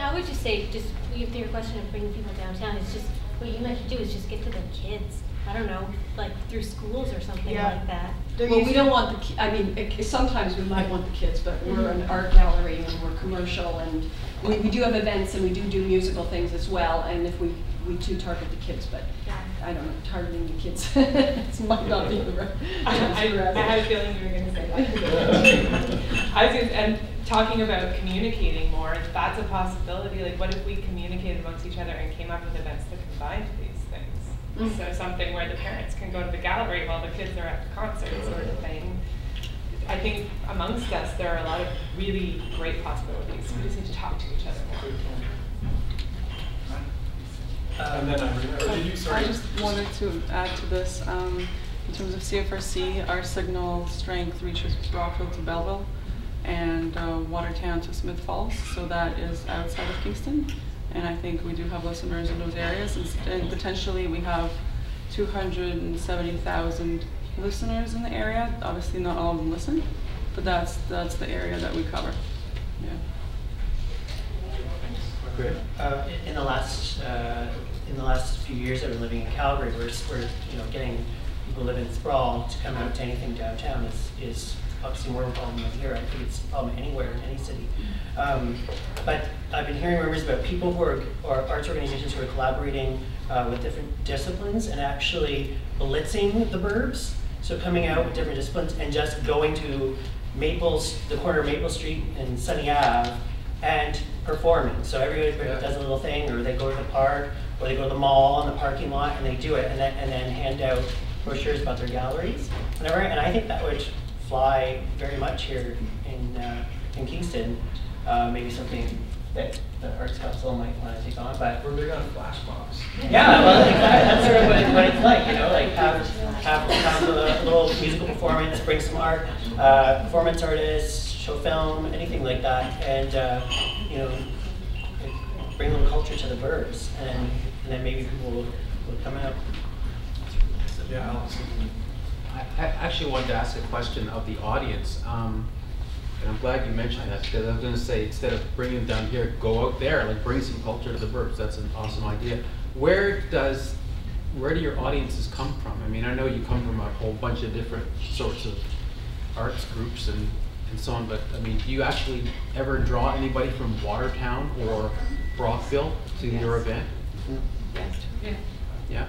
I would just say, just to your question of bringing people downtown, it's just what you meant to do is just get to the kids. I don't know, like through schools or something like that. Well, we don't want the, I mean, sometimes we might want the kids, but we're an art gallery and we're commercial, and we do have events and we do musical things as well, and if we do target the kids, but I don't know, targeting the kids it might not be the right. I had a feeling you were going to say that. And talking about communicating more, if that's a possibility, like what if we communicated amongst each other and came up with events that combined these things? So something where the parents can go to the gallery while the kids are at the concert sort of thing. I think amongst us there are a lot of really great possibilities. We just need to talk to each other more. And then I just wanted to add to this. In terms of CFRC, our signal strength reaches Rockville to Belleville and Watertown to Smith Falls, so that is outside of Kingston. And I think we do have listeners in those areas, and potentially we have 270,000 listeners in the area. Obviously not all of them listen, but that's the area that we cover. Yeah. Great. In the last few years I've been living in Calgary, we're getting people living in sprawl to come out to anything downtown is obviously more of a problem than here. I think it's a problem anywhere in any city. But I've been hearing rumors about people who are arts organizations who are collaborating with different disciplines and actually blitzing the burbs. So coming out with different disciplines and just going to the corner of Maple Street and Sunny Ave and performing. So everybody does a little thing, or they go to the park, or they go to the mall in the parking lot and they do it, and then hand out brochures about their galleries, whatever. And I think that would fly very much here in Kingston. Maybe something that the Arts Council might want to take on, but we're big on flash mobs. Yeah, well, that's sort of what it's like, like have a little musical performance, bring some art, performance artists, show film, anything like that, and bring a little culture to the burbs, and then maybe people will come out. Yeah, I actually wanted to ask a question of the audience, and I'm glad you mentioned that, because I was going to say, instead of bringing them down here, go out there, like bring some culture to the burbs. That's an awesome idea. Where do your audiences come from? I mean, I know you come from a whole bunch of different sorts of arts groups and so on, but I mean, do you actually ever draw anybody from Watertown or Brockville to your event? Yeah. Yeah.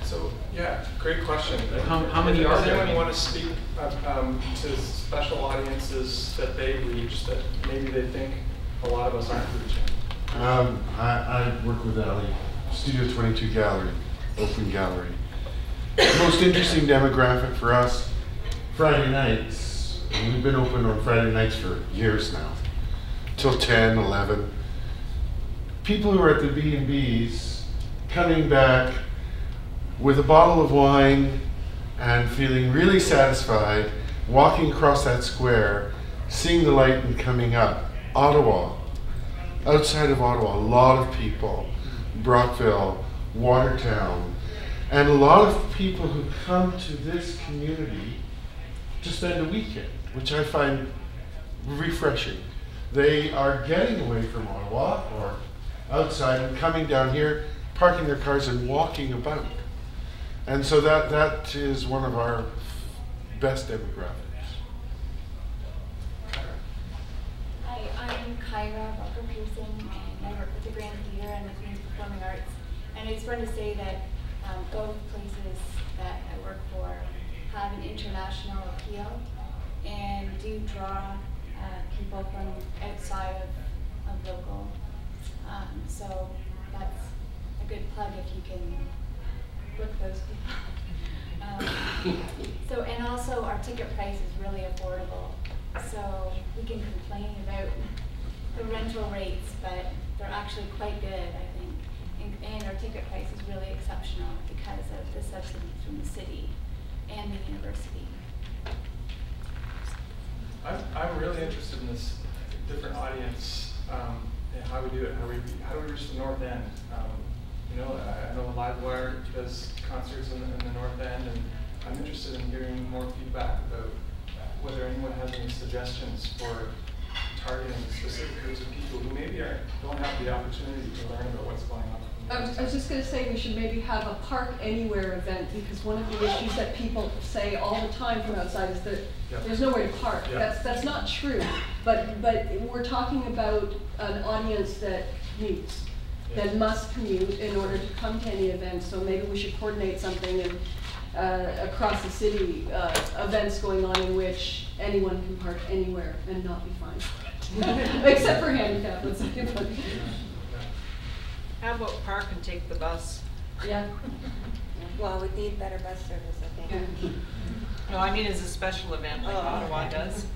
So yeah, great question. How many are there? Does anyone want to speak to special audiences that they reach that maybe they think a lot of us aren't reaching? I work with Ali, Studio 22 Gallery, open gallery. The most interesting demographic for us, Friday nights. And we've been open on Friday nights for years now, till 10, 11. People who are at the B&Bs coming back with a bottle of wine and feeling really satisfied, walking across that square, seeing the light and coming up. Ottawa, outside of Ottawa, a lot of people, Brockville, Watertown, and a lot of people who come to this community to spend a weekend, which I find refreshing. They are getting away from Ottawa or outside and coming down here, parking their cars and walking about. And so that is one of our best demographics. Hi, I'm Kyra Walker-Pearson, and I work with the Grand Theatre and with Youth Performing Arts. And I just wanted to say that both places that I work for have an international appeal and do draw people from outside of local. So that's a good plug if you can book those people. And also our ticket price is really affordable. So we can complain about the rental rates, but they're actually quite good, I think. And our ticket price is really exceptional because of the subsidies from the city and the university. I'm really interested in this different audience and how we do it. How do we reach the North End? I know Livewire does concerts in the North End, and I'm interested in hearing more feedback about whether anyone has any suggestions for targeting specific groups of people who maybe don't don't have the opportunity to learn about what's going on. I was just going to say we should maybe have a park anywhere event, because one of the issues that people say all the time from outside is that there's nowhere to park. That's not true. But we're talking about an audience that commutes, that must commute in order to come to any event. So maybe we should coordinate something and across the city, events going on in which anyone can park anywhere and not be fined, except for handicap. Let's say. How about park and take the bus? Yeah. Well, we need better bus service, I think. No, I mean as a special event like Ottawa does.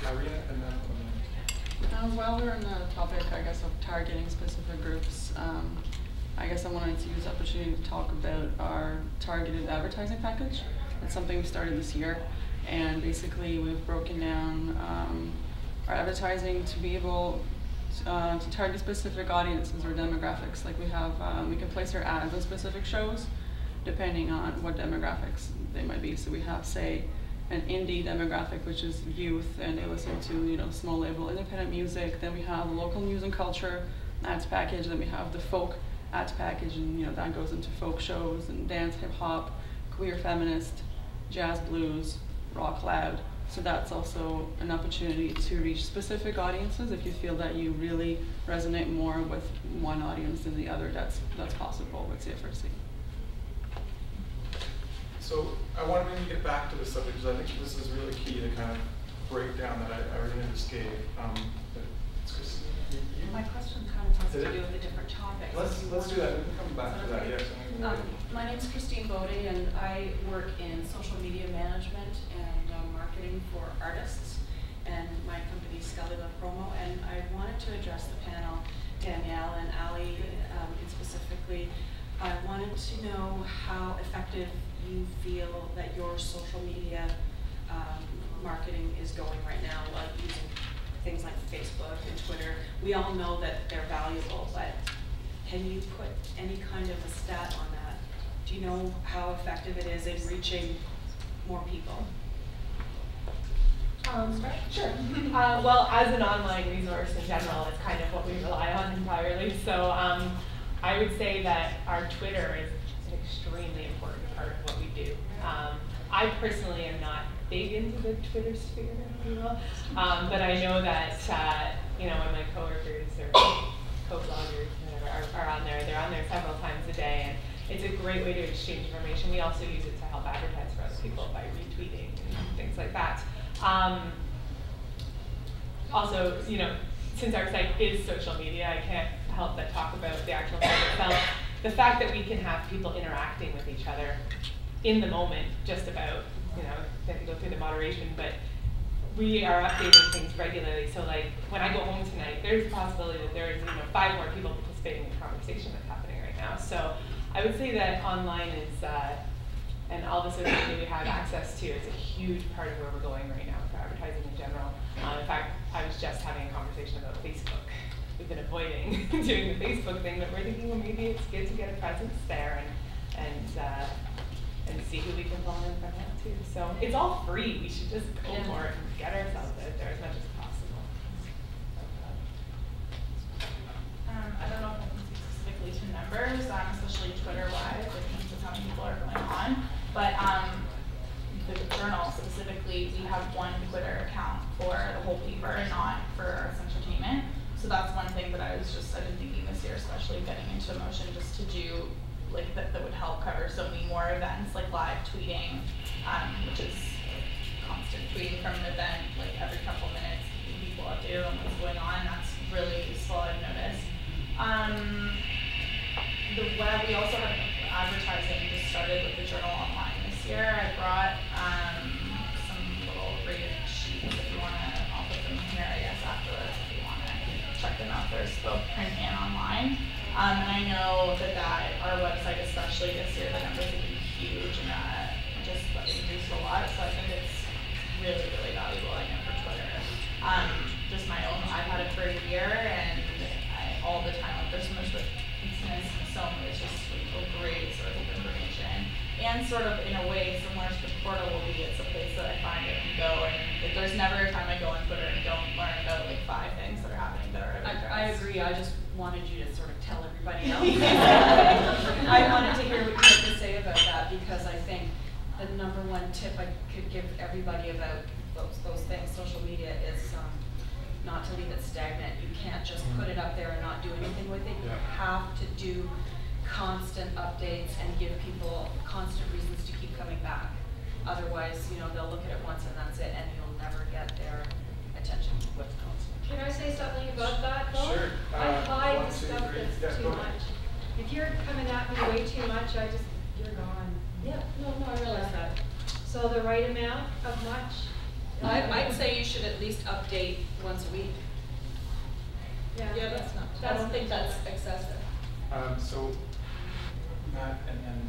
Irina, and then. While we're on the topic, I guess, of targeting specific groups, I guess I wanted to use the opportunity to talk about our targeted advertising package. It's something we started this year, and basically we've broken down our advertising to be able to target specific audiences or demographics. Like we have, we can place our ads on specific shows depending on what demographics they might be. So we have, say, an indie demographic, which is youth, and they listen to, small label independent music. Then we have local news and culture ads package. Then we have the folk ads package, and that goes into folk shows and dance, hip hop, queer, feminist, jazz, blues, rock, loud. So that's also an opportunity to reach specific audiences. If you feel that you really resonate more with one audience than the other, that's possible with CFRC. So I want to maybe get back to this subject, because I think this is really key, the kind of breakdown that Irina just gave. My question kind of has to do with the different topics. Let's do that. We can come back to that. Yes. My name is Christine Bodie, and I work in social media management and marketing for artists. And my company is Scully Love Promo. And I wanted to address the panel, Danielle and Ali, specifically. I wanted to know how effective you feel that your social media marketing is going right now, like using things like Facebook and Twitter. We all know that they're valuable, but can you put any kind of a stat on that? Do you know how effective it is in reaching more people? Sure. Well, as an online resource in general, it's kind of what we rely on entirely. So I would say that our Twitter is an extremely important part of what we do. I personally am not big into the Twitter sphere, if you will, but I know that one of my coworkers or co-bloggers are on there. They're on there several times a day, and it's a great way to exchange information. We also use it to help advertise for other people by retweeting and things like that. Also, since our site is social media, I can't help but talk about the actual site itself. The fact that we can have people interacting with each other in the moment, just about, they have to go through the moderation, but we are updating things regularly. So like when I go home tonight, there's a possibility that there's 5 more people participating in the conversation that's happening right now. So I would say that online is, and all the social media we have access to, is a huge part of where we're going right now for advertising in general. In fact, I was just having a conversation about Facebook. We've been avoiding doing the Facebook thing, but we're thinking, well, maybe it's good to get a presence there and see who we can pull in from that too. So it's all free. We should just go for it and get ourselves out there as much as possible. I don't know if I can speak specifically to numbers, especially Twitter-wise, in terms of how many people are going on. But the journal specifically, we have one Twitter account for the whole paper, not for Arts Entertainment. So that's one thing that I've been thinking this year, especially getting into motion, just to do that would help cover so many more events, like live tweeting, which is constant tweeting from an event, like every couple minutes, keeping people updated on what's going on. That's really useful, I've noticed. The web, we also have advertising just started with the journal online this year. I brought some little rated sheets if you want to, I'll put them here, I guess, afterwards if you want to check them out. There's both print and online. And I know that our website, especially this year, the numbers have been huge and just increased a lot. So I think it's really, really valuable, I know, for Twitter. Just my own, I've had it for a year, and all the time, there's so much incidents, it's just a great source of information. And sort of in a way, similar to the portal will be, it's a place that I find I can go, and there's never a time I go on Twitter and don't learn about 5 things that Judy, I just wanted you to sort of tell everybody else. I wanted to hear what you had to say about that, because I think the number one tip I could give everybody about those things, social media, is not to leave it stagnant. You can't just put it up there and not do anything with it. You have to do constant updates and give people constant reasons to keep coming back. Otherwise, you know, they'll look at it once and that's it, and you'll never get their attention. What's constant? Can I say something about that though? Sure. I hide One, the two, stuff three. that's Yeah, too go ahead. much. If you're coming at me way too much, you're gone. Yeah, no, I realize that. So the right amount of much. I'd say you should at least update once a week. Yeah, that's not. I that's don't think that's excessive. So, Matt, and then,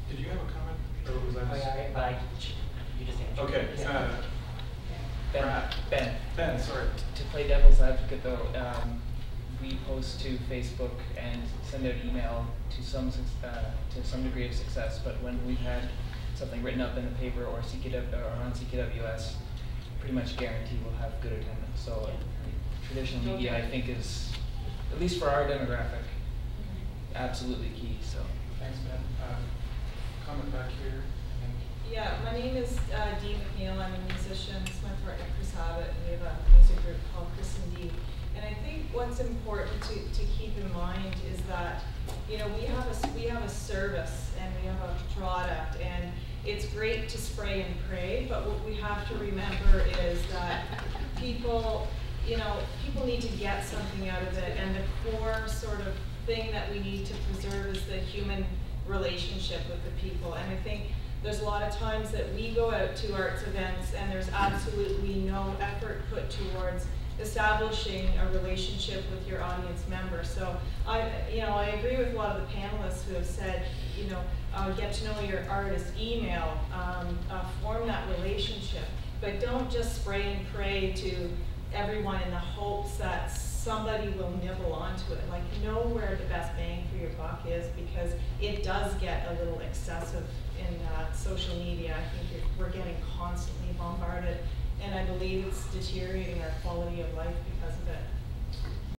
did you have a comment, or was I just? You just answered. Okay, Ben, sorry. To play devil's advocate though, we post to Facebook and send out email to some degree of success, but when we've had something written up in the paper or on CKWS, pretty much guarantee we'll have good attendance. So traditional media, I think, is, at least for our demographic, absolutely key. So Thanks, Ben. Comment back here. Yeah, my name is Dee McNeil. I'm a musician. It's my partner Chris Abbott, and we have a music group called Chris and Dee. And I think what's important to keep in mind is that, you know, we have a service and we have a product, and it's great to spray and pray, but what we have to remember is that people need to get something out of it, and the core sort of thing that we need to preserve is the human relationship with the people. And I think there's a lot of times that we go out to arts events and there's absolutely no effort put towards establishing a relationship with your audience members. So I agree with a lot of the panelists who have said, get to know your artist, email, form that relationship, but don't just spray and pray to everyone in the hopes that somebody will nibble onto it. Like, know where the best bang for your buck is, because it does get a little excessive in social media. I think we're getting constantly bombarded, and I believe it's deteriorating our quality of life because of it.